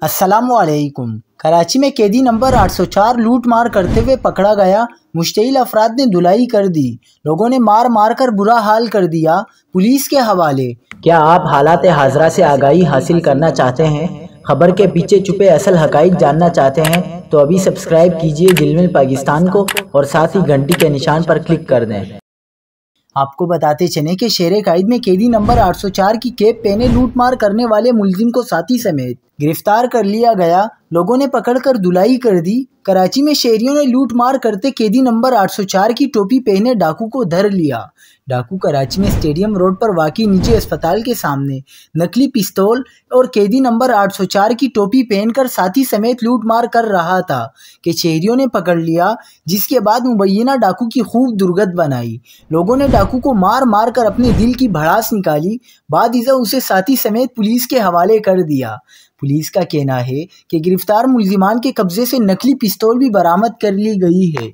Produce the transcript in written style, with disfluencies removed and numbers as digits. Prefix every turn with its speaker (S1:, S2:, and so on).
S1: अस्सलामुअलैकुम। कराची में कैदी नंबर 804 लूट मार करते हुए पकड़ा गया। मुश्तइल अफराद ने धुलाई कर दी। लोगों ने मार मार कर बुरा हाल कर दिया। पुलिस के हवाले।
S2: क्या आप हालात हाजरा से आगाही हासिल करना चाहते हैं? खबर के पीछे छुपे असल हकाइक जानना चाहते हैं? तो अभी सब्सक्राइब कीजिए ज़िलमिल पाकिस्तान को और साथ ही घंटी के निशान पर क्लिक कर दें।
S1: आपको बताते चले कि शेर कायद में कैदी नंबर 804 की कैप पहने लूटमार करने वाले मुलजिम को साथी समेत गिरफ्तार कर लिया गया। लोगों ने पकड़कर धुलाई कर दी। कराची में शहरियों ने लूटमार करते कैदी नंबर 804 की टोपी पहने डाकू को धर लिया। डाकू कराची में स्टेडियम रोड पर वाक़ई निजी अस्पताल के सामने नकली पिस्तौल और कैदी नंबर 804 की टोपी पहनकर साथी समेत लूटमार कर रहा था कि शहरियों ने पकड़ लिया, जिसके बाद मुबैना डाकू की खूब दुर्गत बनाई। लोगों ने डाकू को मार मार कर अपने दिल की भड़ास निकाली। बाद इज़ा उसे साथी समेत पुलिस के हवाले कर दिया। पुलिस का कहना है कि गिरफ्तार मुल्जिमान के कब्जे से नकली पिस्तौल भी बरामद कर ली गई है।